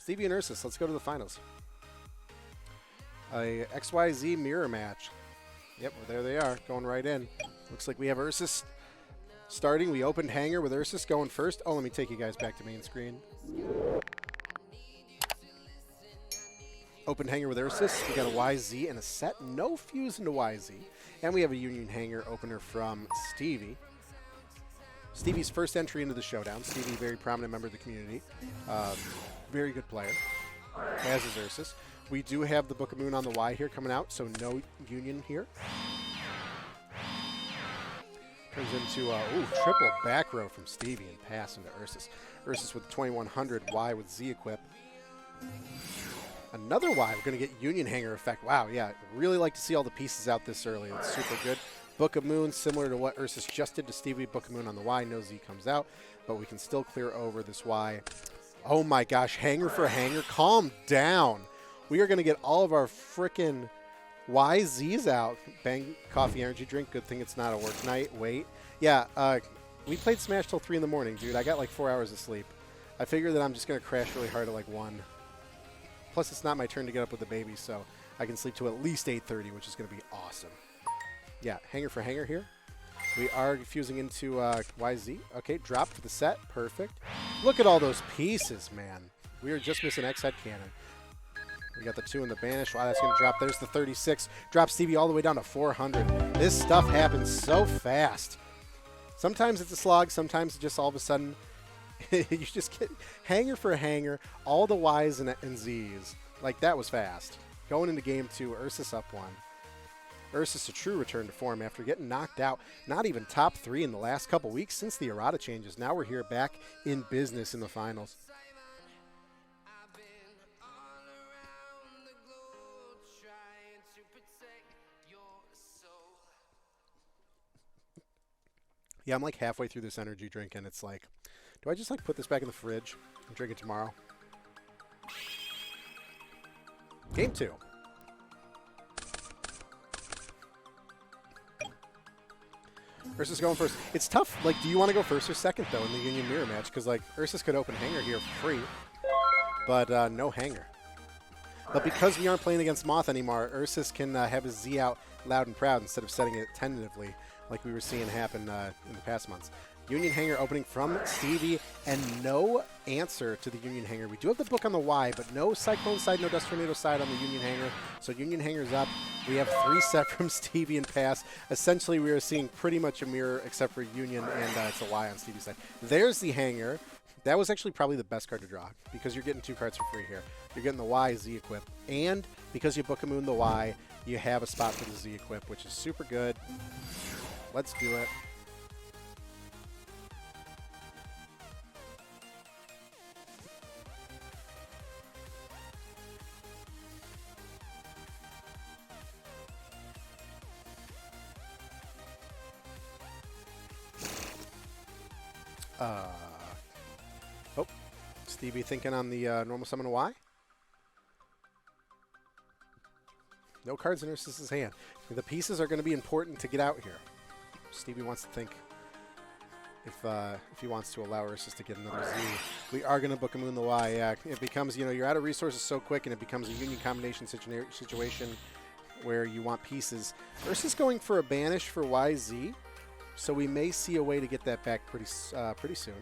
Stevie and Ursus, let's go to the finals. A XYZ mirror match. Yep, well, there they are, going right in. Looks like we have Ursus starting. We opened Hanger with Ursus going first. Oh, let me take you guys back to main screen. Open Hanger with Ursus. We got a YZ and a set. No fuse into YZ. And we have a Union Hanger opener from Stevie. Stevie's first entry into the Showdown. Stevie, very prominent member of the community. Very good player, as is Ursus. We do have the Book of Moon on the Y here coming out, so no Union here. Turns into triple back row from Stevie and pass into Ursus. Ursus with 2100, Y with Z equip. Another Y, we're going to get Union Hanger effect. Wow, yeah, really like to see all the pieces out this early. It's super good. Book of Moon, similar to what Ursus just did to Stevie. Book of Moon on the Y, no Z comes out, but we can still clear over this Y. Oh my gosh, Hanger for Hanger, calm down. We are going to get all of our frickin' YZs out. Bang, coffee, energy drink. Good thing it's not a work night. Wait. Yeah, we played Smash till 3 in the morning, dude. I got like 4 hours of sleep. I figure that I'm just going to crash really hard at like 1. Plus, it's not my turn to get up with the baby, so I can sleep to at least 8:30, which is going to be awesome. Yeah, Hanger for Hanger here. We are fusing into YZ. Okay, drop for the set. Perfect. Look at all those pieces, man. We are just missing X-Head Cannon. We got the 2 in the Banish. Wow, that's going to drop. There's the 36. Drop Stevie all the way down to 400. This stuff happens so fast. Sometimes it's a slog. Sometimes just all of a sudden, you just get Hanger for Hanger, all the Ys and Zs. Like, that was fast. Going into game 2, Ursus up 1. Ursus a true return to form after getting knocked out. Not even top 3 in the last couple weeks since the errata changes. Now we're here back in business in the finals. Yeah, I'm like halfway through this energy drink, and it's like, do I just like put this back in the fridge and drink it tomorrow? Game 2. Ursus going first. It's tough. Like, do you want to go first or second, though, in the Union Mirror match? Because, like, Ursus could open Hanger here for free, but no Hanger. But because we aren't playing against Moth anymore, Ursus can have his Z out loud and proud instead of setting it tentatively like we were seeing happen in the past months. Union Hanger opening from Stevie, and no answer to the Union Hanger. We do have the book on the Y, but no Cyclone side, no Dust Tornado side on the Union Hanger. So Union Hanger's up. We have 3 set from Stevie and pass. Essentially, we are seeing pretty much a mirror except for Union, and it's a Y on Stevie's side. There's the Hanger. That was actually probably the best card to draw because you're getting 2 cards for free here. You're getting the Y Z equip, and because you Book a Moon the Y, you have a spot for the Z equip, which is super good. Let's do it. Oh, Stevie thinking on the normal summon Y. No cards in Ursus's hand. The pieces are going to be important to get out here. Stevie wants to think if he wants to allow Ursus to get another Z. We are going to Book a Moon the Y. Yeah, it becomes, you know, you're out of resources so quick, and it becomes a Union combination situation where you want pieces. Ursus going for a Banish for YZ, so we may see a way to get that back pretty soon.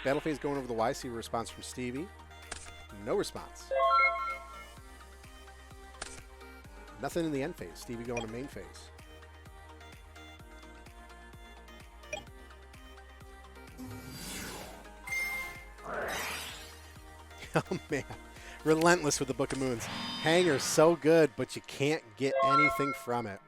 Battle phase going over the Y. See a response from Stevie. No response. Nothing in the end phase. Stevie going to main phase. Oh, man. Relentless with the Book of Moons. Hanger's so good, but you can't get anything from it.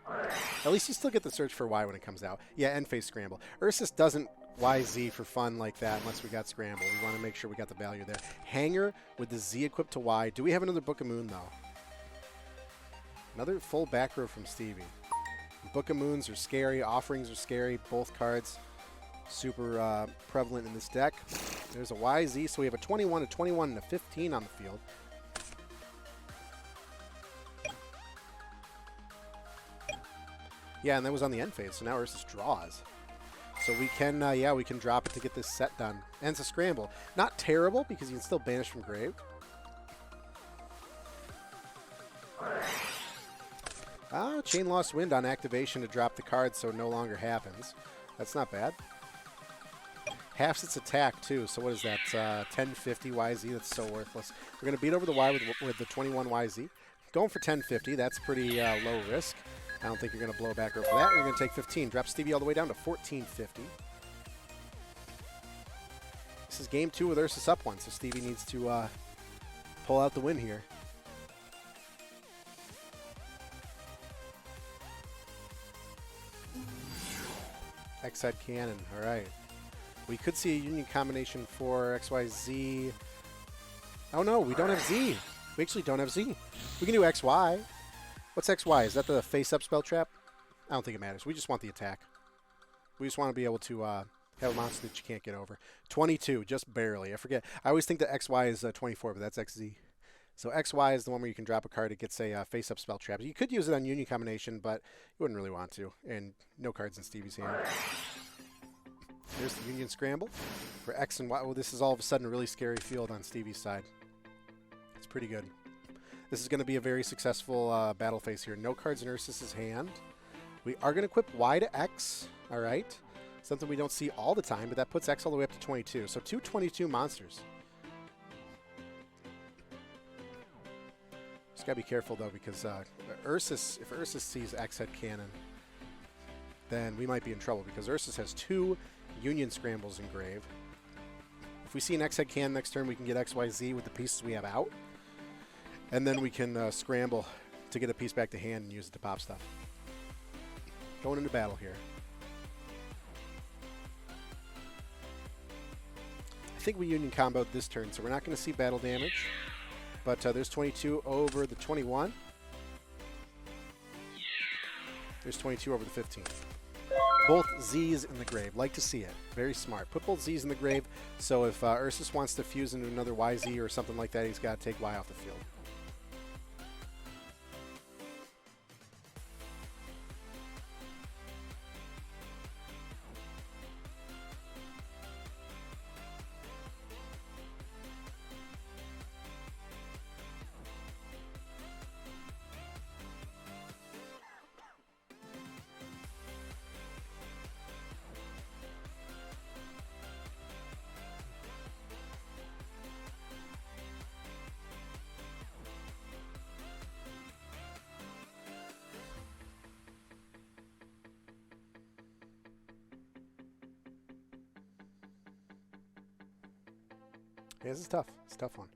At least you still get the search for Y when it comes out. Yeah, end phase scramble. Ursus doesn't YZ for fun like that unless we got scramble. We want to make sure we got the value there. Hanger with the Z equipped to Y. Do we have another Book of Moon, though? Another full back row from Stevie. Book of Moons are scary. Offerings are scary. Both cards super prevalent in this deck. There's a YZ, so we have a 21, a 21, and a 15 on the field. Yeah, and that was on the end phase, so now Ursus draws. So we can, yeah, we can drop it to get this set done. And it's a scramble. Not terrible, because you can still banish from grave. Chain Lost Wind on activation to drop the card so it no longer happens. That's not bad. Halves its attack, too. So what is that? 1050 YZ. That's so worthless. We're going to beat over the Y with the 21 YZ. Going for 1050. That's pretty low risk. I don't think you're going to blow back over for that. You're going to take 15. Drop Stevie all the way down to 1450. This is game 2 with Ursus up 1, so Stevie needs to pull out the win here. X-Head Cannon. All right. We could see a union combination for XYZ. Oh, no. We don't have Z. We actually don't have Z. We can do XY. What's XY? Is that the face-up spell trap? I don't think it matters. We just want the attack. We just want to be able to have a monster that you can't get over. 22, just barely. I forget. I always think that XY is 24, but that's XZ. So XY is the one where you can drop a card that gets a face-up spell trap. You could use it on union combination, but you wouldn't really want to. And no cards in Stevie's hand. Here's the union scramble for X and Y. Oh, this is all of a sudden a really scary field on Stevie's side. It's pretty good. This is going to be a very successful battle phase here. No cards in Ursus's hand. We are going to equip Y to X. All right. Something we don't see all the time, but that puts X all the way up to 22. So 2 22 monsters. Just got to be careful, though, because if Ursus sees X-Head Cannon, then we might be in trouble, because Ursus has 2 union scrambles in grave. If we see an X-Head Cannon next turn, we can get XYZ with the pieces we have out. And then we can scramble to get a piece back to hand and use it to pop stuff. Going into battle here. I think we union comboed this turn, so we're not going to see battle damage. But there's 22 over the 21. There's 22 over the 15. Both Z's in the grave. Like to see it. Very smart. Put both Z's in the grave, so if Ursus wants to fuse into another YZ or something like that, he's got to take Y off the field. Yeah, this is tough. It's a tough one.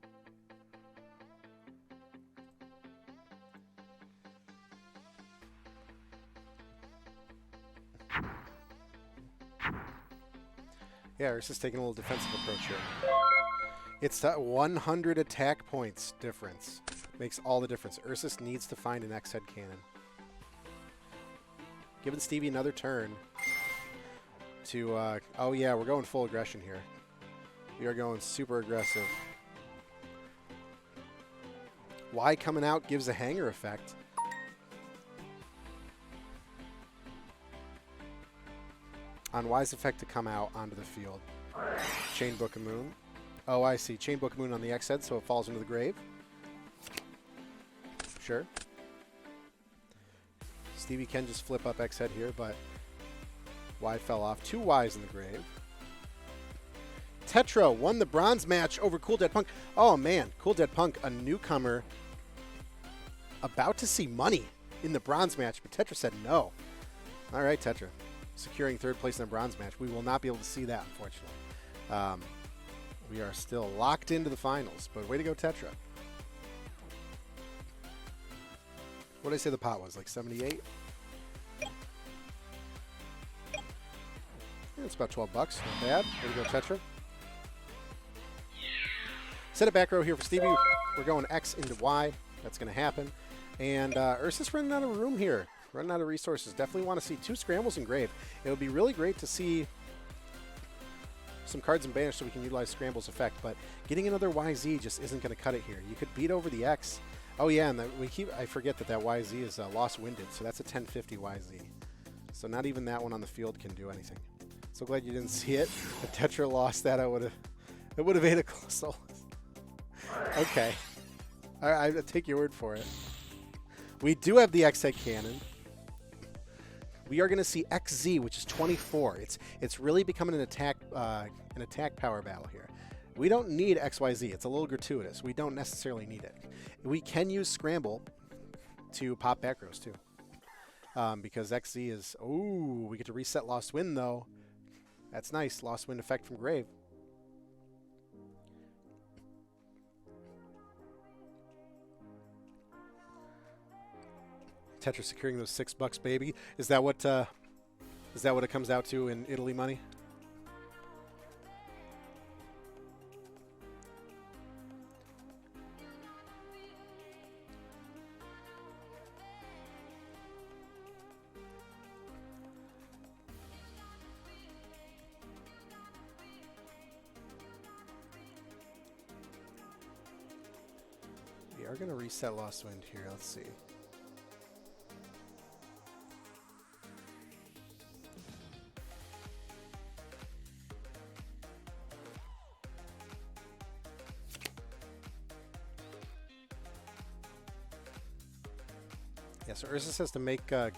Yeah, Ursus taking a little defensive approach here. It's that 100 attack points difference. Makes all the difference. Ursus needs to find an X-Head Cannon. Giving Stevie another turn to... oh yeah, we're going full aggression here. We are going super aggressive. Y coming out gives a hanger effect. On Y's effect to come out onto the field. Chain Book of Moon. Oh, I see. Chain Book of Moon on the X-Head, so it falls into the grave. Sure. Stevie can just flip up X-Head here, but Y fell off. 2 Y's in the grave. Tetra won the bronze match over Cool Dead Punk. Oh, man. Cool Dead Punk, a newcomer, about to see money in the bronze match, but Tetra said no. All right, Tetra. Securing 3rd place in the bronze match. We will not be able to see that, unfortunately. We are still locked into the finals, but way to go, Tetra. What did I say the pot was? Like 78? Yeah, it's about 12 bucks. Not bad. Way to go, Tetra. Set it back row here for Stevie. We're going X into Y. That's going to happen. And Ursus running out of room here. Running out of resources. Definitely want to see 2 scrambles in grave. It would be really great to see some cards in banish so we can utilize Scramble's effect. But getting another YZ just isn't going to cut it here. You could beat over the X. Oh yeah, and I forget that YZ is lost winded. So that's a 1050 YZ. So not even that one on the field can do anything. So glad you didn't see it. If Tetra lost that, it would have made a close. Okay. I take your word for it. We do have the X-Head Cannon. We are going to see XZ, which is 24. It's really becoming an attack power battle here. We don't need XYZ. It's a little gratuitous. We don't necessarily need it. We can use Scramble to pop back rows too. Because XZ is... Ooh, we get to reset Lost Wind though. That's nice. Lost Wind effect from Grave. Tetra securing those $6, baby. Is that what it comes out to in Italy money? We are going to reset Lost Wind here. Let's see. Yeah, so Ursus has to make good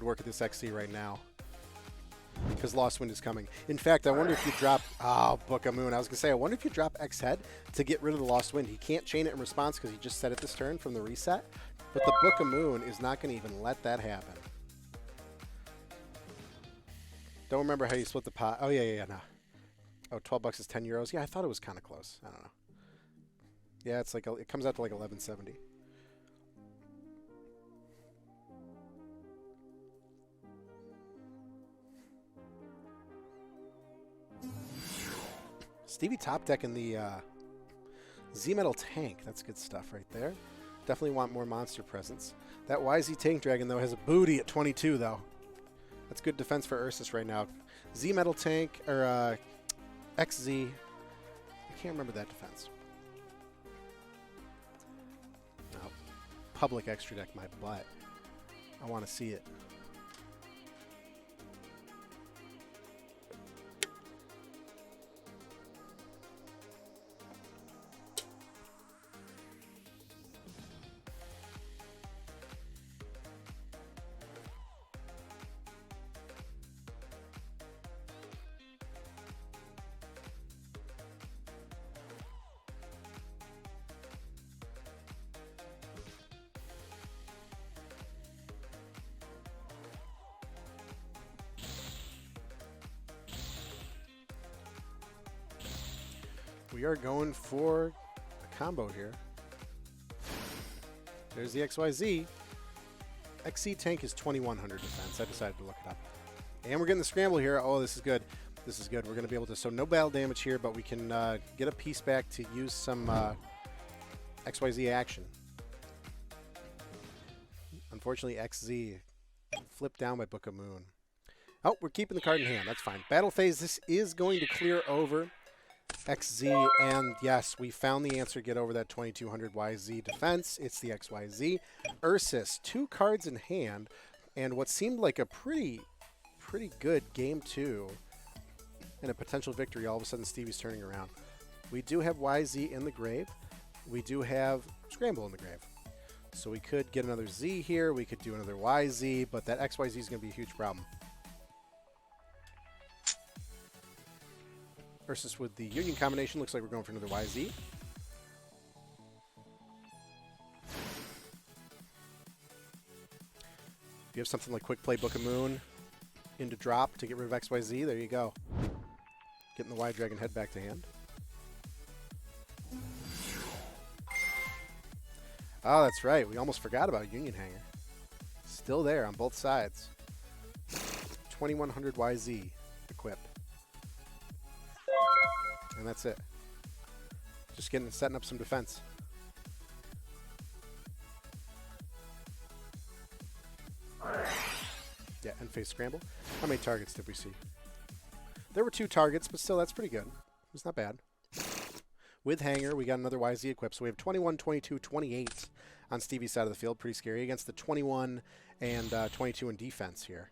work of this XC right now because Lost Wind is coming. In fact, I wonder if you drop Book of Moon. I was gonna say I wonder if you drop X Head to get rid of the Lost Wind. He can't chain it in response because he just set it this turn from the reset. But the Book of Moon is not gonna even let that happen. Don't remember how you split the pot. Oh yeah, no. Oh, $12 is 10 euros. Yeah, I thought it was kind of close. I don't know. Yeah, it's like it comes out to like 11.70. Stevie top deck in the Z-Metal tank. That's good stuff right there. Definitely want more monster presence. That YZ tank dragon, though, has a booty at 22, though. That's good defense for Ursus right now. Z-Metal tank, or XZ. I can't remember that defense. No. Public extra deck my butt. I want to see it. We are going for a combo here. There's the XYZ. XC tank is 2100 defense. I decided to look it up. And we're getting the scramble here. Oh, this is good. This is good. We're going to be able to... So no battle damage here, but we can get a piece back to use some XYZ action. Unfortunately, XZ flipped down by Book of Moon. Oh, we're keeping the card in hand. That's fine. Battle phase. This is going to clear over XZ, and yes, we found the answer to get over that 2200 YZ defense. It's the XYZ. Ursus, 2 cards in hand, and what seemed like a pretty good game 2 and a potential victory. All of a sudden, Stevie's turning around. We do have YZ in the grave. We do have Scramble in the grave. So we could get another Z here. We could do another YZ, but that XYZ is going to be a huge problem. Ursus with the Union combination. Looks like we're going for another YZ. If you have something like Quick Play Book of Moon into drop to get rid of XYZ, there you go. Getting the Y Dragon head back to hand. Oh, that's right. We almost forgot about Union Hanger. Still there on both sides. 2100 YZ equip. And that's it. Just setting up some defense. Yeah, end phase scramble. How many targets did we see? There were 2 targets, but still, that's pretty good. It's not bad. With Hanger, we got another YZ equip. So we have 21, 22, 28 on Stevie's side of the field. Pretty scary against the 21 and 22 in defense here.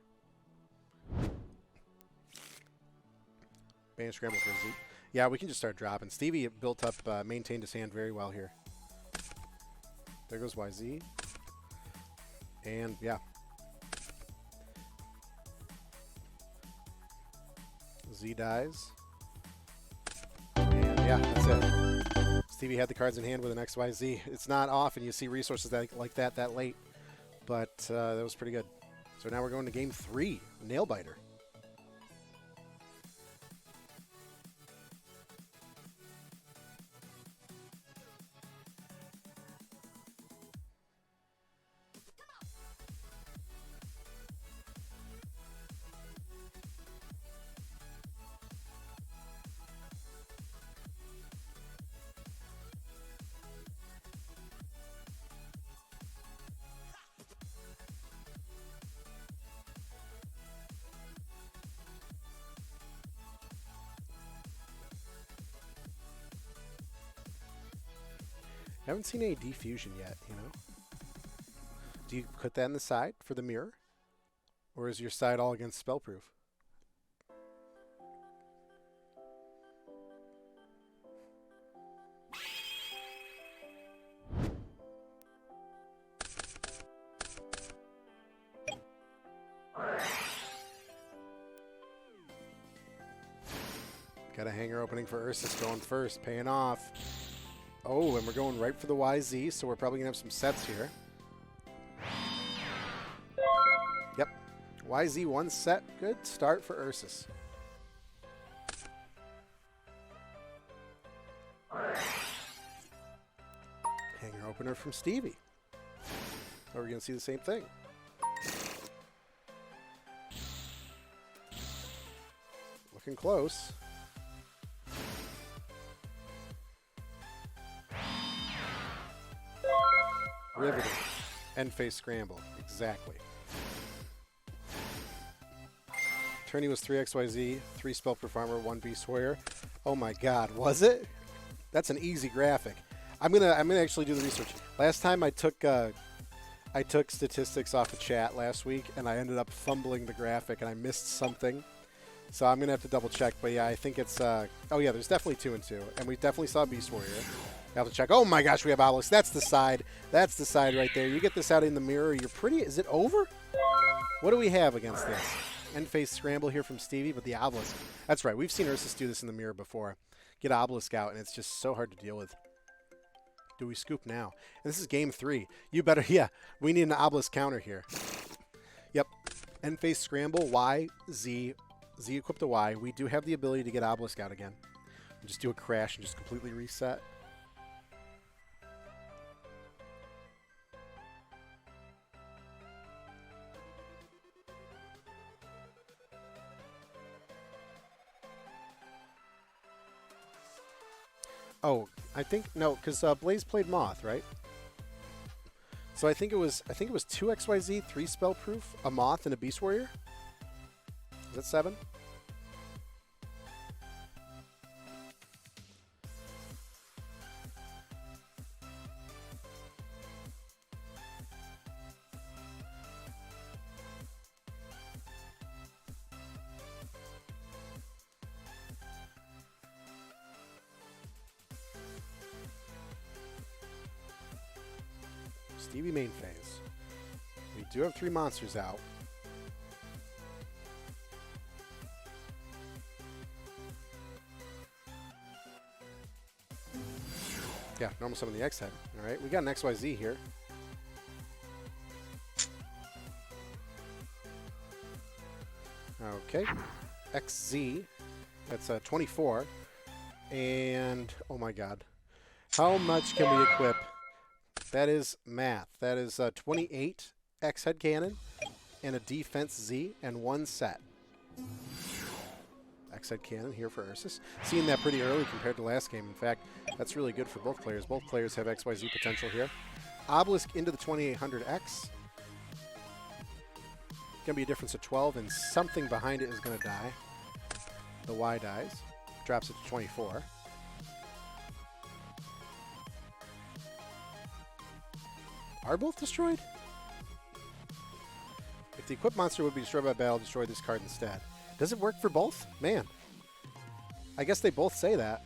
Banish Scramble for Z. Yeah, we can just start dropping. Stevie built up, maintained his hand very well here. There goes YZ. And, yeah. Z dies. And, yeah, that's it. Stevie had the cards in hand with an XYZ. It's not often you see resources like that late. But that was pretty good. So now we're going to game 3. Nailbiter. I haven't seen any defusion yet, you know? Do you put that in the side for the mirror? Or is your side all against spellproof? Got a hanger opening for Ursus going first, paying off. Oh, and we're going right for the YZ, so we're probably going to have some sets here. Yep. YZ 1 set. Good start for Ursus. Hanger opener from Stevie. Are we going to see the same thing? Looking close. Riveting. End face scramble. Exactly. Tourney was 3 XYZ, 3 Spellproof Armor, 1 Beast Warrior. Oh my god, was it? That's an easy graphic. I'm gonna actually do the research. Last time I took statistics off the chat last week and I ended up fumbling the graphic and I missed something. So I'm gonna have to double check, but yeah, I think it's oh yeah, there's definitely 2 and 2. And we definitely saw Beast Warrior. I have to check. Oh my gosh, we have Obelisk. That's the side. That's the side right there. You get this out in the mirror. You're pretty. Is it over? What do we have against this? End face scramble here from Stevie, but the Obelisk. That's right. We've seen Ursus do this in the mirror before. Get Obelisk out, and it's just so hard to deal with. Do we scoop now? And this is game 3. You better. Yeah, we need an Obelisk counter here. Yep. End face scramble. Y, Z. Z equip to Y. We do have the ability to get Obelisk out again. Just do a crash and just completely reset. Oh, I think no, because Blaze played Moth, right? So I think it was 2 XYZ, 3 Spellproof, a Moth, and a Beast Warrior. Is that 7? Stevie main phase. We do have 3 monsters out. Yeah, normal summon the X head. All right, we got an XYZ here. Okay, XZ. That's 24. And oh my God, how much can we equip? That is math. That is 28 X head cannon and a defense Z and 1 set. X head cannon here for Ursus. Seeing that pretty early compared to last game. In fact, that's really good for both players. Both players have XYZ potential here. Obelisk into the 2800X. Going to be a difference of 12, and something behind it is going to die. The Y dies. Drops it to 24. Are both destroyed? If the equipped monster would be destroyed by battle, destroy this card instead. Does it work for both? Man. I guess they both say that.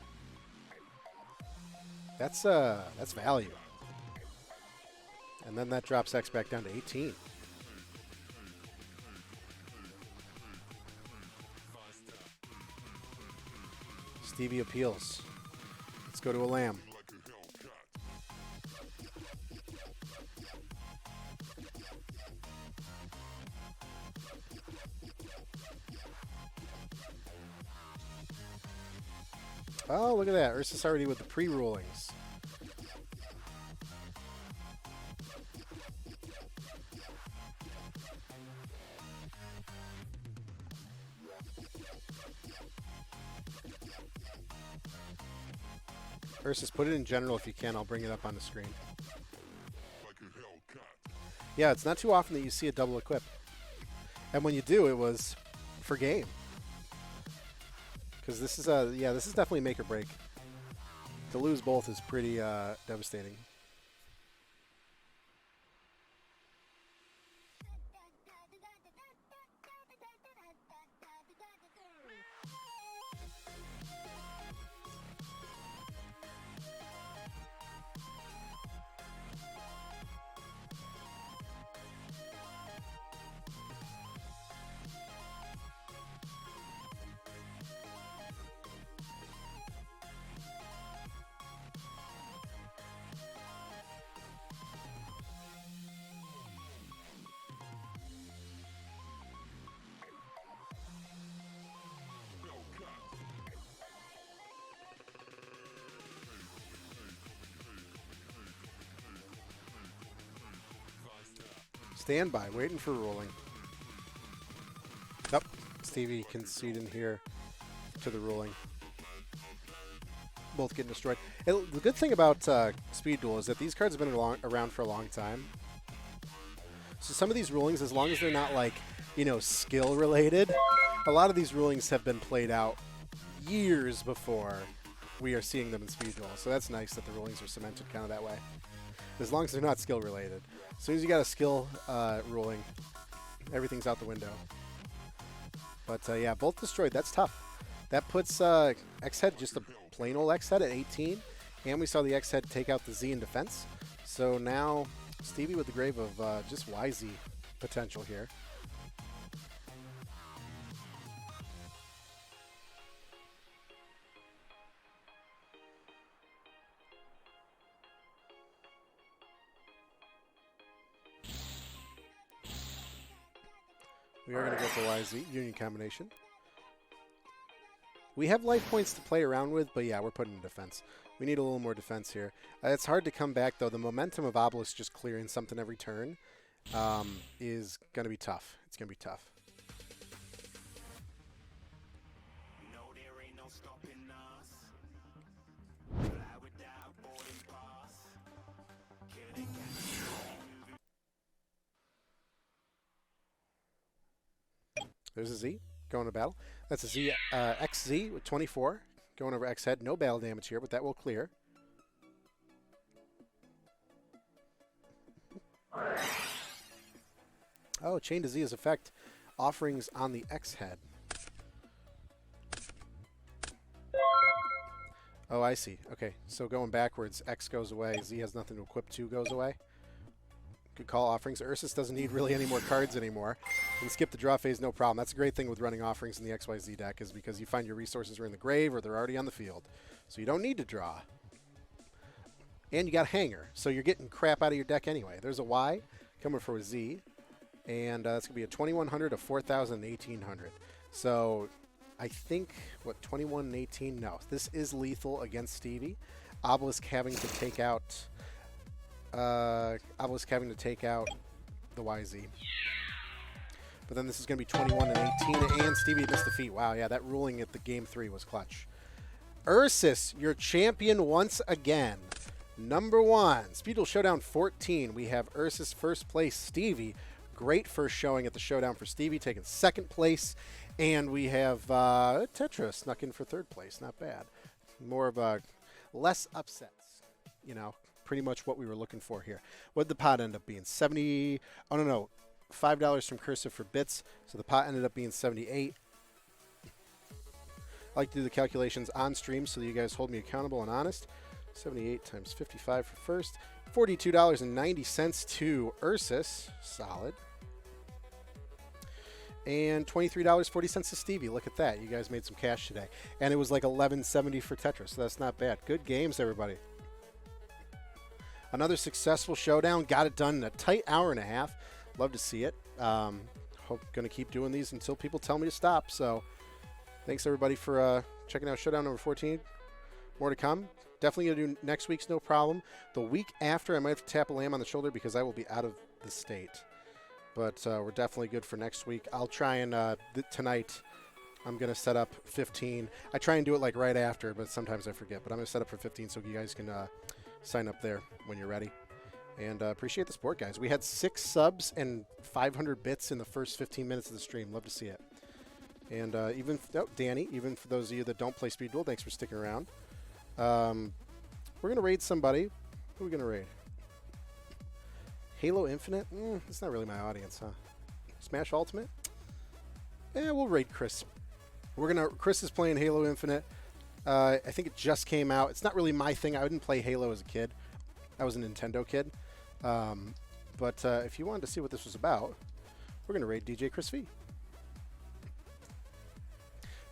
That's value. And then that drops X back down to 18. Stevie appeals. Let's go to a lamb. Oh, look at that. Ursus already with the pre-rulings. Ursus, put it in general if you can. I'll bring it up on the screen. Yeah, it's not too often that you see a double equip. And when you do, it was for game. Because this is this is definitely make or break. To lose both is pretty devastating. Stand by, waiting for ruling. Nope, Stevie concede in here to the ruling. Both getting destroyed. The good thing about Speed Duel is that these cards have been around for a long time. So some of these rulings, as long as they're not like, you know, skill related, a lot of these rulings have been played out years before we are seeing them in Speed Duel. So that's nice that the rulings are cemented kind of that way. As long as they're not skill related. As soon as you got a skill ruling, everything's out the window. But yeah, both destroyed. That's tough. That puts X-Head, just a plain old X-Head at 18. And we saw the X-Head take out the Z in defense. So now Stevie with the grave of just YZ potential here. We are going to go for YZ, Union combination. We have life points to play around with, but yeah, we're putting in defense. We need a little more defense here. It's hard to come back, though. The momentum of Obelisk just clearing something every turn is going to be tough. It's going to be tough. There's a Z going to battle. That's a Z, XZ with 24 going over X-Head. No battle damage here, but that will clear. Oh, Chain to Z is effect. Offerings on the X-Head. Oh, I see. Okay, so going backwards, X goes away. Z has nothing to equip to, goes away. Good call, offerings. Ursus doesn't need really any more cards anymore. You can skip the draw phase, no problem. That's a great thing with running offerings in the XYZ deck, is because you find your resources are in the grave or they're already on the field. So you don't need to draw. And you got Hanger, so you're getting crap out of your deck anyway. There's a Y coming for a Z, and that's going to be a 2100, a 4000, 1800. So I think, what, 21 and 18? No, this is lethal against Stevie. Obelisk having to take out... Obelisk having to take out the YZ. But then this is going to be 21 and 18, and Stevie missed defeat. Wow, yeah, that ruling at the game 3 was clutch. Ursus, your champion once again. Number 1, Speed Duel Showdown 14. We have Ursus first place, Stevie. Great first showing at the Showdown for Stevie, taking second place. And we have Tetra snuck in for third place. Not bad. More of a less upsets, you know. Pretty much what we were looking for here. What did the pot end up being? 70, oh no, $5 from Cursive for bits. So the pot ended up being 78. I like to do the calculations on stream so that you guys hold me accountable and honest. 78 times 55 for first. $42.90 to Ursus. Solid. And $23.40 to Stevie. Look at that. You guys made some cash today. And it was like $11.70 for Tetris, so that's not bad. Good games, everybody. Another successful showdown. Got it done in a tight hour and a half. Love to see it. Hope going to keep doing these until people tell me to stop. So thanks, everybody, for checking out Showdown number 14. More to come. Definitely going to do next week's, no problem. The week after, I might have to tap a lamb on the shoulder because I will be out of the state. But we're definitely good for next week. I'll try and tonight I'm going to set up 15. I try and do it like right after, but sometimes I forget. But I'm going to set up for 15 so you guys can sign up there when you're ready. And appreciate the support, guys. We had 6 subs and 500 bits in the first 15 minutes of the stream. Love to see it. And Danny, even for those of you that don't play Speed Duel, thanks for sticking around. We're going to raid somebody. Who are we going to raid? Halo Infinite? That's not really my audience, huh? Smash Ultimate? We'll raid Chris. Chris is playing Halo Infinite. I think it just came out. It's not really my thing. I didn't play Halo as a kid. I was a Nintendo kid. But if you wanted to see what this was about, we're going to raid DJ Chris V.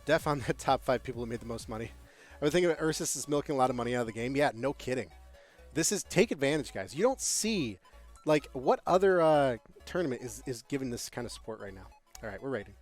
Def on the top 5 people who made the most money. I was thinking that Ursus is milking a lot of money out of the game. Yeah, no kidding. Take advantage, guys. You don't see... Like, what other tournament is giving this kind of support right now? All right, we're raiding.